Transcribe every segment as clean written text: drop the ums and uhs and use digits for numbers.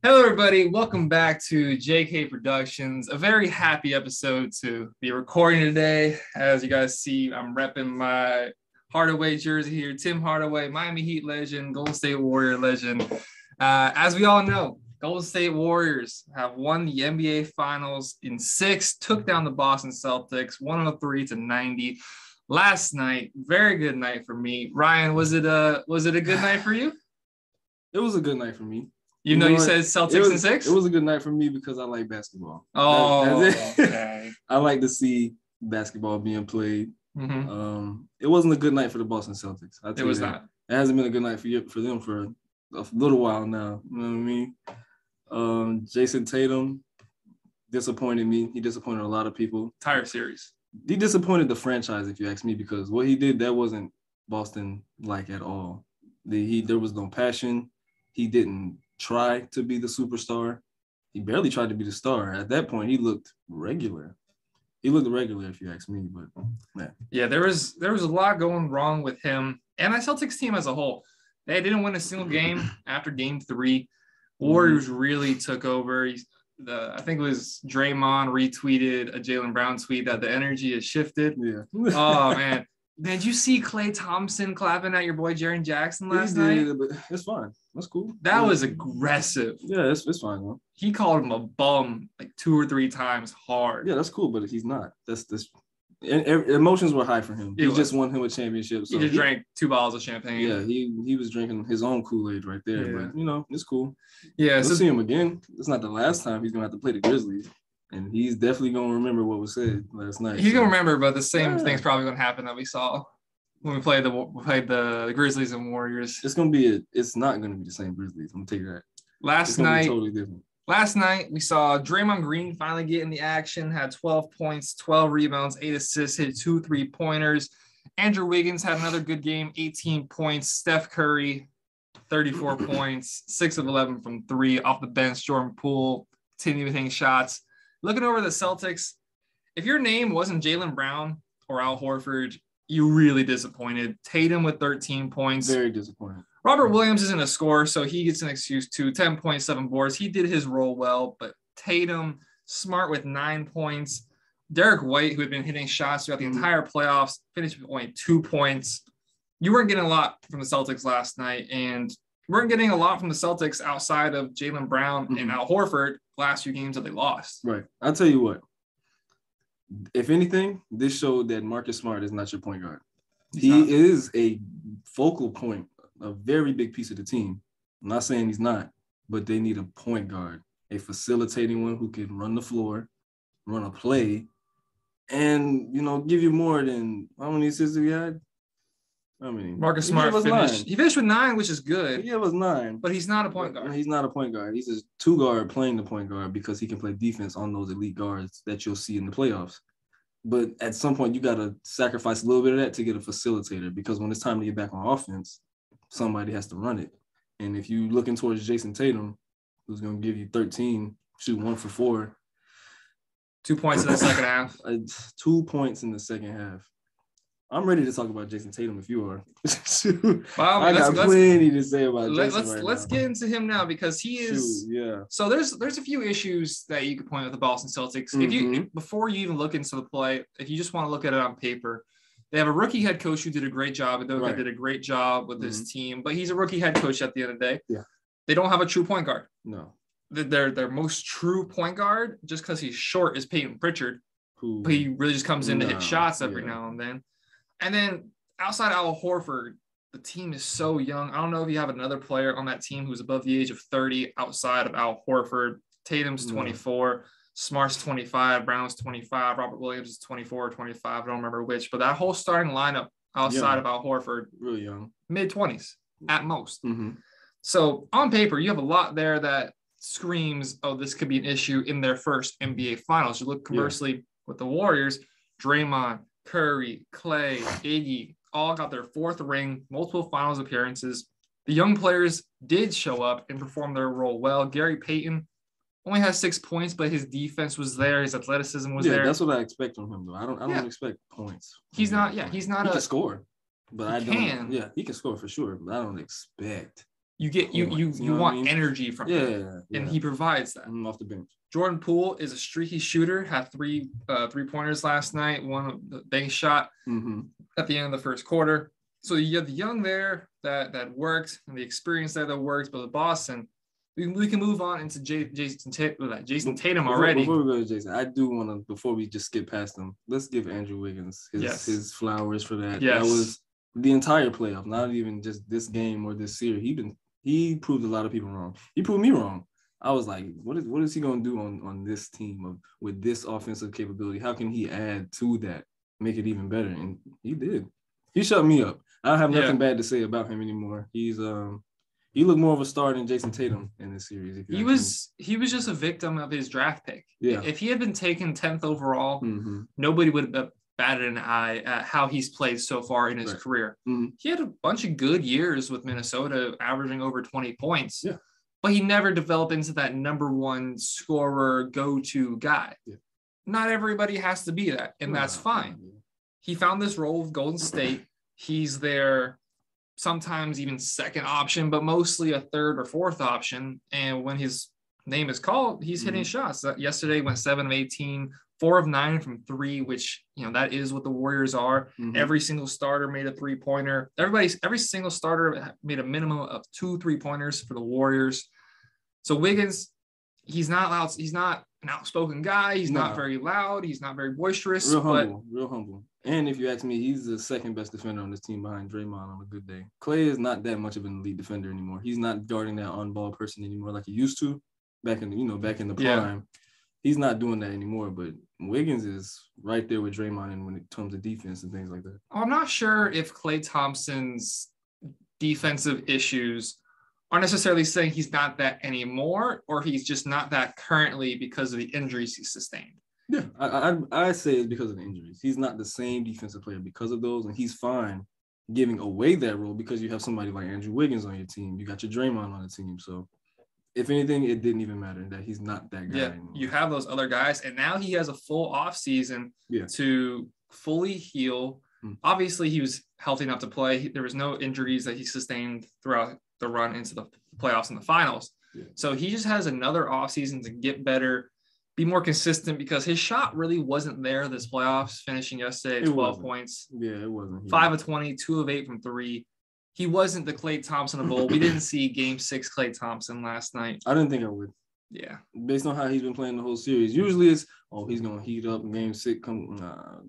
Hello, everybody. Welcome back to JK Productions. A very happy episode to be recording today. As you guys see, I'm repping my Hardaway jersey here. Tim Hardaway, Miami Heat legend, Golden State Warrior legend. As we all know, Golden State Warriors have won the NBA Finals in 6, took down the Boston Celtics 103-90 last night. Very good night for me. Ryan, was it a good night for you? It was a good night for me. You know, you said Celtics in 6? It was a good night for me because I like basketball. Oh, that's it. Okay. I like to see basketball being played. Mm-hmm. It wasn't a good night for the Boston Celtics. It was not. It hasn't been a good night for them for a little while now. You know what I mean? Jason Tatum disappointed me. He disappointed a lot of people. Entire series. He disappointed the franchise, if you ask me, because what he did, that wasn't Boston-like at all. There was no passion. He didn't try to be the superstar. He barely tried to be the star. At that point, he looked regular. He looked regular, if you ask me. But man, yeah, there was a lot going wrong with him and my Celtics team as a whole. They didn't win a single game after Game 3. Warriors really took over. I think it was Draymond retweeted a Jaylen Brown tweet that the energy has shifted. Yeah. Oh man. Did you see Klay Thompson clapping at your boy Jaren Jackson last night? But it's fine. That's cool. That was aggressive. Yeah, it's fine, though. He called him a bum like 2 or 3 times hard. Yeah, that's cool, but he's not. That's this. Emotions were high for him. He just won him a championship. So he just drank 2 bottles of champagne. Yeah, he was drinking his own Kool-Aid right there. Yeah. But, it's cool. Yeah. We'll see him again. It's not the last time he's going to have to play the Grizzlies. And he's definitely going to remember what was said last night. He's going to remember, but the same thing's probably going to happen that we saw when we played the Grizzlies and Warriors. It's not going to be the same Grizzlies. I'm going to tell you that. Last night, totally different. Last night, we saw Draymond Green finally get in the action, had 12 points, 12 rebounds, 8 assists, hit 2 3-pointers. Andrew Wiggins had another good game, 18 points. Steph Curry, 34 points, 6 of 11 from 3 off the bench. Jordan Poole, continuing hitting shots. Looking over the Celtics, if your name wasn't Jaylen Brown or Al Horford, you really disappointed. Tatum with 13 points. Very disappointed. Robert Williams isn't a scorer, so he gets an excuse too. 10.7 boards. He did his role well, but Tatum, smart with 9 points. Derek White, who had been hitting shots throughout the entire playoffs, finished with only 2 points. You weren't getting a lot from the Celtics last night, and you weren't getting a lot from the Celtics outside of Jaylen Brown and Al Horford last few games that they lost. Right. I'll tell you what. If anything, this showed that Marcus Smart is not your point guard. He is a focal point, a very big piece of the team. I'm not saying he's not, but they need a point guard, a facilitating one who can run the floor, run a play, and, give you more than how many assists we had? I mean, Marcus Smart finished. He finished with 9, which is good. Yeah, it was 9. But he's not a point guard. He's not a point guard. He's a 2-guard playing the point guard because he can play defense on those elite guards that you'll see in the playoffs. But at some point, you got to sacrifice a little bit of that to get a facilitator because when it's time to get back on offense, somebody has to run it. And if you're looking towards Jason Tatum, who's going to give you 13, shoot 1 for 4. 2 points in the second half. 2 points in the second half. I'm ready to talk about Jason Tatum if you are. Wow, I got plenty to say about Jason Let's get into him now because he is. So there's a few issues that you could point out with the Boston Celtics. Before you even look into the play, if you just want to look at it on paper, they have a rookie head coach who did a great job. Udoka did a great job with his team, but he's a rookie head coach at the end of the day. Yeah. They don't have a true point guard. No. Their most true point guard, just because he's short, is Peyton Pritchard. But he really just comes in to hit shots every now and then. And then outside Al Horford, the team is so young. I don't know if you have another player on that team who's above the age of 30 outside of Al Horford. Tatum's 24, Smart's 25, Brown's 25, Robert Williams is 24 or 25. I don't remember which. But that whole starting lineup outside of Al Horford, really young, mid-20s at most. So on paper, you have a lot there that screams, oh, this could be an issue in their first NBA Finals. You look conversely with the Warriors, Draymond, Curry, Klay, Iggy, all got their 4th ring, multiple finals appearances. The young players did show up and perform their role well. Gary Payton only has 6 points, but his defense was there. His athleticism was there. Yeah, that's what I expect from him, though. I don't expect points. He's not. He can score, but he can score for sure. But I don't expect You get you want energy from him, and he provides that. Off the bench. Jordan Poole is a streaky shooter. Had 3 3-pointers last night. One bank shot at the end of the first quarter. So you have the young there that worked, and the experience there that works. But with Boston, we can move on into Jason Tatum already. Before we go to Jason, I do want to, before we just skip past them, let's give Andrew Wiggins his flowers for that. Yes. That was the entire playoff, not even just this game or this series. He proved a lot of people wrong. He proved me wrong. I was like, what is he going to do on this team with this offensive capability? How can he add to that, make it even better? And he did. He shut me up. I have nothing bad to say about him anymore. He's he looked more of a star than Jason Tatum in this series. He was just a victim of his draft pick. Yeah. If he had been taken 10th overall, nobody would have batted an eye at how he's played so far in his career. He had a bunch of good years with Minnesota, averaging over 20 points. Yeah. But he never developed into that number one scorer, go-to guy. Yeah. Not everybody has to be that, and that's fine. He found this role with Golden State. He's their sometimes even second option, but mostly a third or fourth option. And when his name is called, he's hitting shots. Yesterday went 7 of 18, 4 of 9 from 3, which, that is what the Warriors are. Every single starter made a 3-pointer. Every single starter made a minimum of 2 3-pointers for the Warriors. So Wiggins, he's not loud. He's not an outspoken guy. He's not very loud. He's not very boisterous. Real humble. And if you ask me, he's the second best defender on this team behind Draymond on a good day. Klay is not that much of an elite defender anymore. He's not guarding that on-ball person anymore like he used to back in the prime. Yeah. He's not doing that anymore, but Wiggins is right there with Draymond and when it comes to defense and things like that. I'm not sure if Klay Thompson's defensive issues are necessarily saying he's not that anymore, or he's just not that currently because of the injuries he sustained. Yeah, I say it's because of the injuries. He's not the same defensive player because of those, and he's fine giving away that role because you have somebody like Andrew Wiggins on your team. You got your Draymond on the team. So, if anything, it didn't even matter that he's not that guy anymore. You have those other guys, and now he has a full offseason to fully heal. Obviously, he was healthy enough to play. There was no injuries that he sustained throughout the run into the playoffs and the finals. Yeah. So he just has another offseason to get better, be more consistent, because his shot really wasn't there this playoffs, finishing yesterday at 12 points. Yeah, it wasn't. 5 of 20, 2 of 8 from 3. He wasn't the Klay Thompson of old. We didn't see Game 6 Klay Thompson last night. I didn't think I would. Yeah. Based on how he's been playing the whole series. Usually it's, he's going to heat up in Game 6.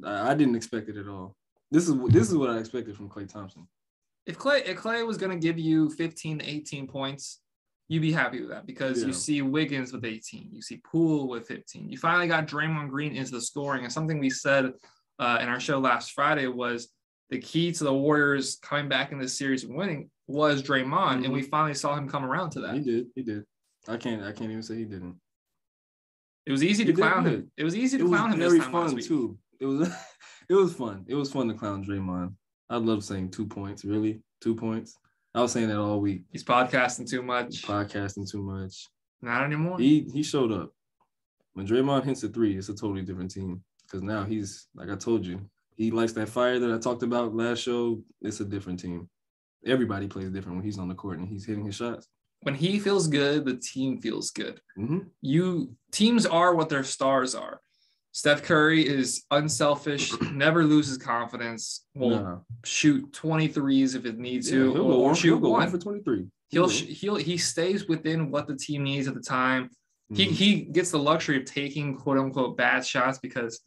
I didn't expect it at all. This is what I expected from Klay Thompson. If Klay was going to give you 15 to 18 points, you'd be happy with that, because you see Wiggins with 18, you see Poole with 15. You finally got Draymond Green into the scoring, and something we said in our show last Friday was the key to the Warriors coming back in this series and winning was Draymond, and we finally saw him come around to that. He did. I can't even say he didn't. It was easy to clown him. It was easy to clown him this time last week. Too. It was fun. It was fun to clown Draymond. I love saying 2 points. Really, 2 points. I was saying that all week. He's podcasting too much. Not anymore. He showed up. When Draymond hits a 3, it's a totally different team. Because now he's, like I told you, he likes that fire that I talked about last show. It's a different team. Everybody plays different when he's on the court and he's hitting his shots. When he feels good, the team feels good. Teams are what their stars are. Steph Curry is unselfish, never loses confidence, will shoot 23s if it needs to, or shoot 1 for 23. He stays within what the team needs at the time. He gets the luxury of taking quote unquote bad shots because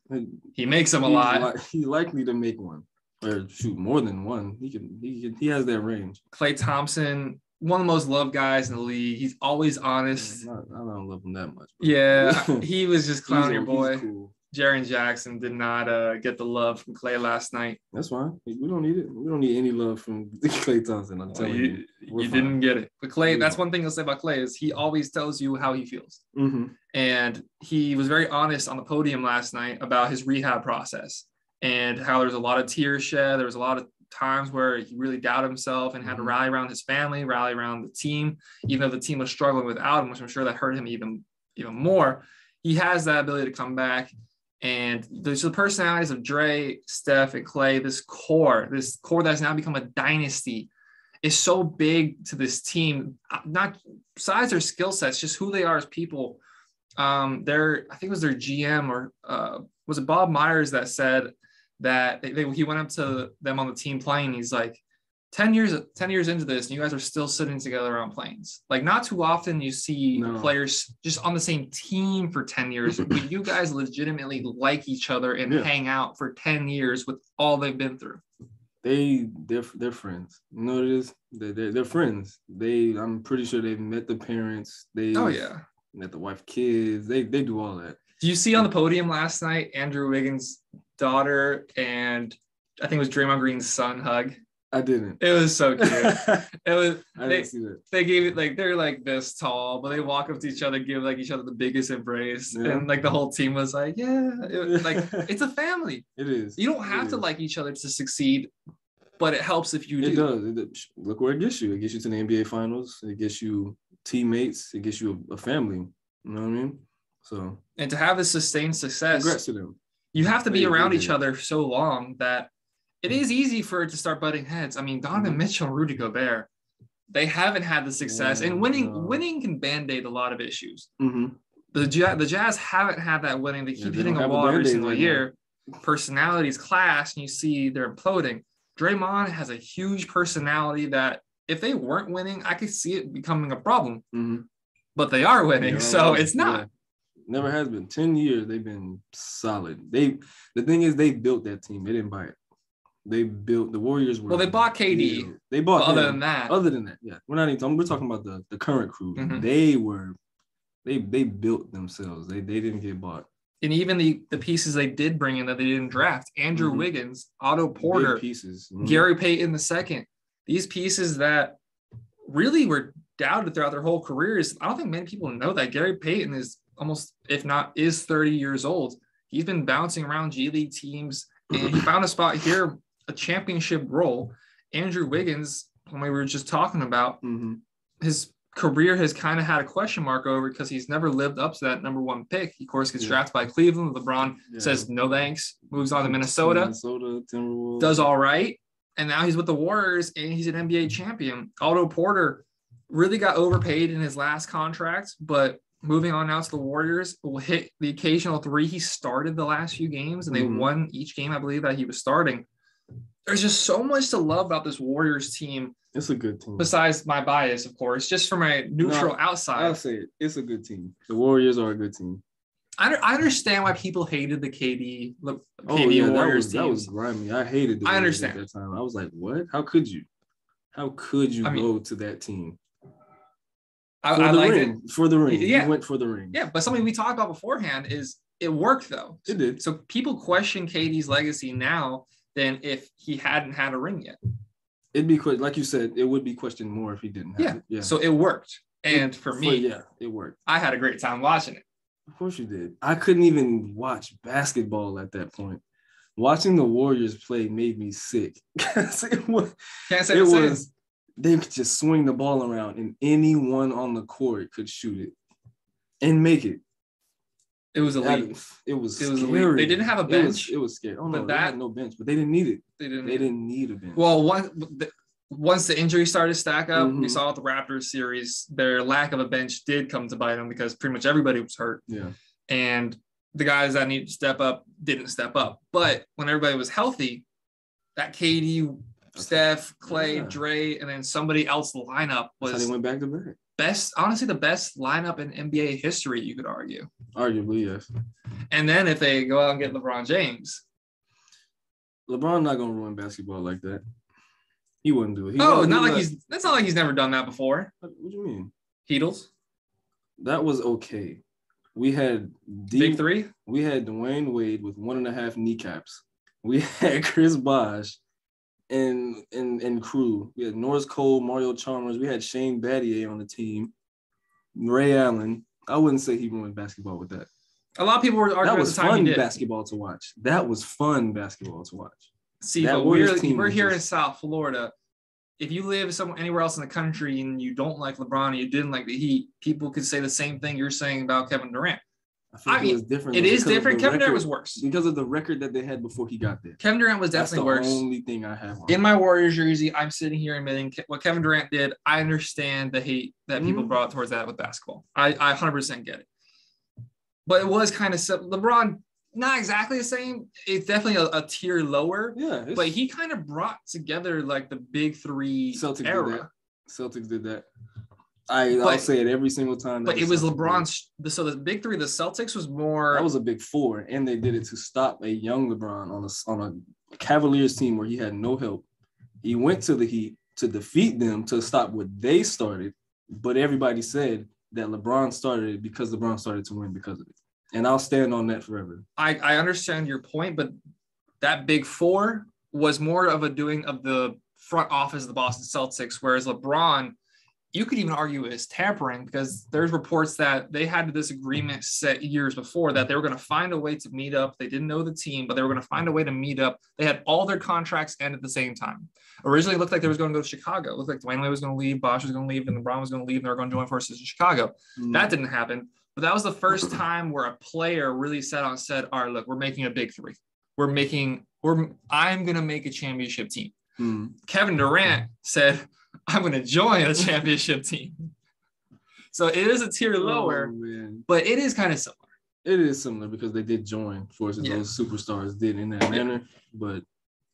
he makes them a lot. He's likely to make one or shoot more than one. He has that range. Klay Thompson, one of the most loved guys in the league. He's always honest. I don't love him that much. Yeah, he was just clowning your boy. Cool. Jaren Jackson did not get the love from Klay last night. That's fine. We don't need it. We don't need any love from Klay Thompson. I'm telling you. You didn't get it. But Klay, that's one thing I'll say about Klay is he always tells you how he feels. And he was very honest on the podium last night about his rehab process and how there's a lot of tears shed. There was a lot of times where he really doubted himself and had to rally around his family, rally around the team, even though the team was struggling without him, which I'm sure that hurt him even more. He has that ability to come back. And there's the personalities of Dray, Steph, and Klay, this core that has now become a dynasty. is so big to this team, not besides their skill sets, just who they are as people. I think it was their GM or was it Bob Myers that said that he went up to them on the team playing. He's like, 10 years into this, and you guys are still sitting together on planes. Like, not too often you see players just on the same team for 10 years. But you guys legitimately like each other and hang out for 10 years with all they've been through. They're friends. You know what it is? They're friends. I'm pretty sure they've met the parents. Met the wife, kids. They do all that. Do you see on the podium last night Andrew Wiggins' daughter and I think it was Draymond Green's son hug? I didn't. It was so cute. I didn't see that. They gave it like they're like this tall, but they walk up to each other, give like each other the biggest embrace, and like the whole team was like, it's a family. It is. You don't have to like each other to succeed, but it helps if you do. It does. Look where it gets you. It gets you to the NBA Finals. It gets you teammates. It gets you a family. You know what I mean? So. And to have this sustained success, congrats to them. You have to be around each other so long that it is easy for it to start butting heads. I mean, Donovan Mitchell and Rudy Gobert, they haven't had the success. And winning can band-aid a lot of issues. Mm-hmm. The Jazz haven't had that winning. They keep hitting the wall every single year. Personalities clash, and you see they're imploding. Draymond has a huge personality that if they weren't winning, I could see it becoming a problem. Mm-hmm. But they are winning, so it's not. Yeah. Never has been. 10 years, they've been solid. The thing is, they built that team. They didn't buy it. They built the Warriors. They bought KD. They bought. Other than that, yeah, we're not even talking. We're talking about the current crew. Mm-hmm. They built themselves. They didn't get bought. And even the pieces they did bring in that they didn't draft: Andrew Wiggins, Otto Porter, big pieces, Gary Payton II. These pieces that really were doubted throughout their whole careers. I don't think many people know that Gary Payton is almost, if not, is 30 years old. He's been bouncing around G League teams, and he found a spot here. A championship role. Andrew Wiggins, when we were just talking about, his career has kind of had a question mark over because he's never lived up to that number one pick. He, of course, gets drafted by Cleveland. LeBron says no thanks, moves on to Minnesota Timberwolves. Does all right. And now he's with the Warriors, and he's an NBA champion. Otto Porter really got overpaid in his last contract, but moving on now to the Warriors, will hit the occasional three. He started the last few games, and they won each game, I believe, that he was starting. There's just so much to love about this Warriors team. It's a good team. Besides my bias, of course, just from a neutral outside. I'll say it. It's a good team. The Warriors are a good team. I understand why people hated the KD Warriors team. That was grimy. I hated the Warriors. I understand. At that time. I was like, what? How could you? How could you go to that team? I liked it. For the ring. Yeah. You went for the ring. Yeah, but something we talked about beforehand is it worked, though. It did. So people question KD's legacy now than if he hadn't had a ring yet. It'd be like you said, it would be questioned more if he didn't have it. Yeah. So it worked. And for me, it worked. I had a great time watching it. Of course you did. I couldn't even watch basketball at that point. Watching the Warriors play made me sick. They could just swing the ball around and anyone on the court could shoot it and make it. It was elite. It was scary. Elite. They didn't have a bench. It was scary. Oh, no, they had no bench, but they didn't need it. They didn't need a bench. Well, once the injuries started to stack up, we saw at the Raptors series, their lack of a bench did come to bite them because pretty much everybody was hurt. Yeah. And the guys that needed to step up didn't step up. But when everybody was healthy, that KD, Steph, Klay, Dray, and then somebody else lineup was how they went back to back. The best lineup in NBA history, you could argue. Arguably, yes. And then if they go out and get LeBron James. LeBron not gonna ruin basketball like that. He wouldn't do it. That's not like he's never done that before. What do you mean? Heatles? That was okay. We had Big Three? We had Dwayne Wade with 1.5 kneecaps. We had Chris Bosh and crew. We had Norris Cole, Mario Chalmers. We had Shane Battier on the team. Ray Allen. I wouldn't say he ruined basketball with that. A lot of people were arguing at the time he did. Basketball to watch. That was fun basketball to watch. See, but we're here in South Florida. If you live anywhere else in the country and you don't like LeBron and you didn't like the Heat, people could say the same thing you're saying about Kevin Durant. I feel like it was different. It is different. Kevin Durant was worse because of the record that they had before he got there. Kevin Durant was definitely worse. That's the only thing I have on. In my Warriors jersey, I'm sitting here admitting what Kevin Durant did. I understand the hate that people brought towards that with basketball. I 100% get it. But it was kind of LeBron, not exactly the same. It's definitely a tier lower. Yeah. But he kind of brought together like the big three Celtics era. Celtics did that. I'll say it every single time. But it was LeBron's. So the big three, the Celtics was more. That was a big four, and they did it to stop a young LeBron on a Cavaliers team where he had no help. He went to the Heat to defeat them to stop what they started, but everybody said that LeBron started it because LeBron started to win because of it. And I'll stand on that forever. I understand your point, but that big four was more of a doing of the front office of the Boston Celtics, whereas LeBron, you could even argue is tampering because there's reports that they had this agreement set years before that they were going to find a way to meet up. They didn't know the team, but they were going to find a way to meet up. They had all their contracts end at the same time. Originally, it looked like they was going to go to Chicago. It looked like Dwayne Wade was going to leave, Bosh was going to leave, and LeBron was going to leave, and they were going to join forces in Chicago. That didn't happen. But that was the first time where a player really said, all right, look, we're making a big three. I'm going to make a championship team. Kevin Durant said, I'm going to join a championship team. So it is a tier lower, but it is kind of similar. It is similar because they did join forces. Yeah. Those superstars did in that manner. But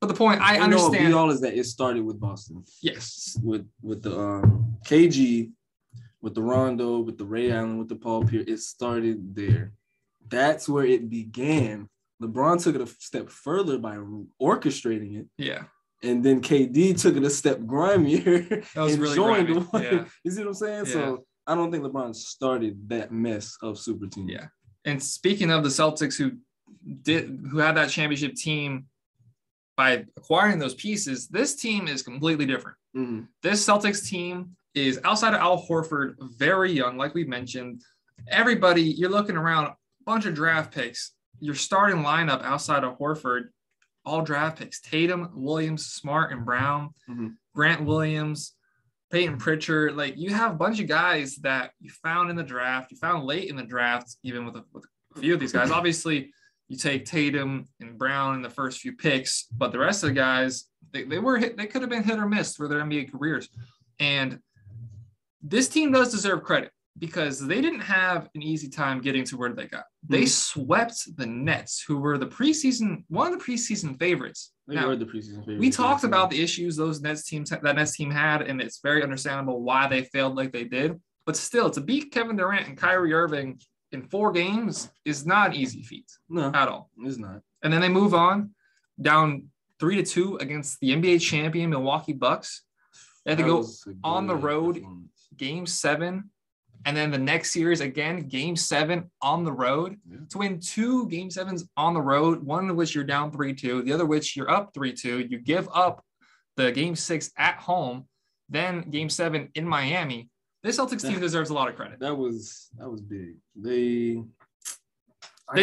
the point, I understand. All is that it started with Boston. Yes. With the KG, with the Rondo, with the Ray Allen, with the Paul Pierce, it started there. That's where it began. LeBron took it a step further by orchestrating it. Yeah. And then KD took it a step grimier and really joined the one. Yeah. You see what I'm saying? Yeah. So I don't think LeBron started that mess of super teams. Yeah. And speaking of the Celtics who had that championship team by acquiring those pieces, this team is completely different. This Celtics team is outside of Al Horford, very young, like we mentioned. Everybody, you're looking around, a bunch of draft picks. Your starting lineup outside of Horford, all draft picks: Tatum, Williams, Smart, and Brown, Grant Williams, Peyton Pritchard. Like, you have a bunch of guys that you found in the draft, you found late in the draft, even with a few of these guys. Obviously, you take Tatum and Brown in the first few picks, but the rest of the guys, they could have been hit or miss for their NBA careers. And this team does deserve credit because they didn't have an easy time getting to where they got. They swept the Nets, who were one of the preseason favorites. They were the preseason favorites. We talked about the issues that Nets team had, and it's very understandable why they failed like they did. But still, to beat Kevin Durant and Kyrie Irving in 4 games is not an easy feat. No, at all. It's not. And then they move on, down 3-2 against the NBA champion Milwaukee Bucks. They had to go on the road, Game 7. And then the next series, again, Game 7 on the road to win 2 Game 7s on the road, one of which you're down 3-2, the other which you're up 3-2. You give up the Game 6 at home, then Game 7 in Miami. This Celtics team deserves a lot of credit. That was big. They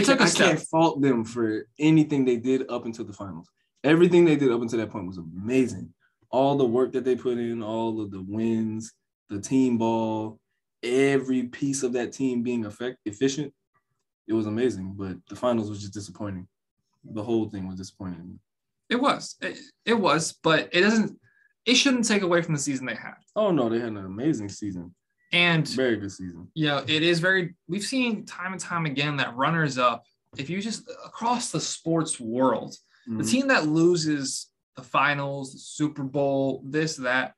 took a step. I can't fault them for anything they did up until the finals. Everything they did up until that point was amazing. All the work that they put in, all of the wins, the team ball, every piece of that team being efficient, it was amazing. But the finals was just disappointing. The whole thing was disappointing. It was, but it shouldn't take away from the season they had. Oh no, they had an amazing season. And very good season. Yeah, it is we've seen time and time again that runners up, if you just across the sports world, the team that loses the finals, the Super Bowl, this, that,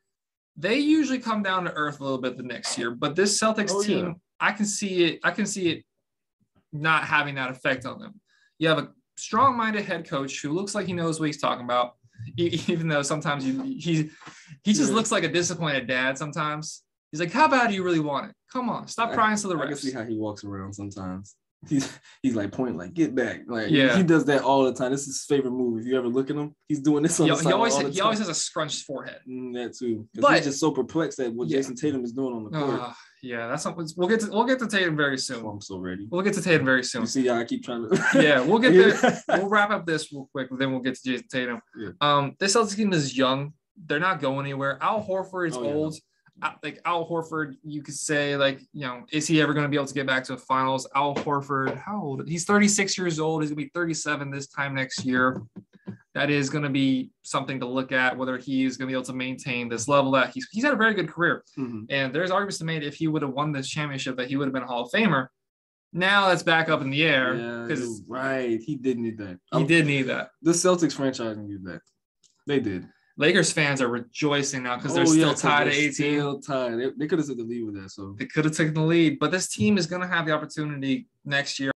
they usually come down to earth a little bit the next year. But this Celtics team, I can see it not having that effect on them. You have a strong-minded head coach who looks like he knows what he's talking about, even though sometimes he just looks like a disappointed dad sometimes. He's like, how bad do you really want it? Come on, stop crying to the refs. I can see how he walks around sometimes. He's like pointing, like, get back. Like, he does that all the time. This is his favorite move. If you ever look at him, he's doing this on the side he always has a scrunched forehead. That too. But he's just so perplexed at what Jason Tatum is doing on the court. That's something. We'll get to Tatum very soon. Oh, I'm so ready. We'll get to Tatum very soon. You see how I keep trying to. We'll get there. We'll wrap up this real quick, then we'll get to Jason Tatum. Yeah. This Celtics team is young. They're not going anywhere. Al Horford is old. like Al Horford, you could say, like, is he ever going to be able to get back to the finals? Al Horford, how old? He's 36 years old. He's going to be 37 this time next year. That is going to be something to look at, whether he is going to be able to maintain this level that he's had a very good career. Mm-hmm. And there's arguments to be made if he would have won this championship that he would have been a Hall of Famer. Now that's back up in the air. Yeah, right. He did need that. He did need that. The Celtics franchise needed that. They did. Lakers fans are rejoicing now because they're still tied at 18. Still tied. They could have took the lead with that. So they could have taken the lead. But this team is going to have the opportunity next year.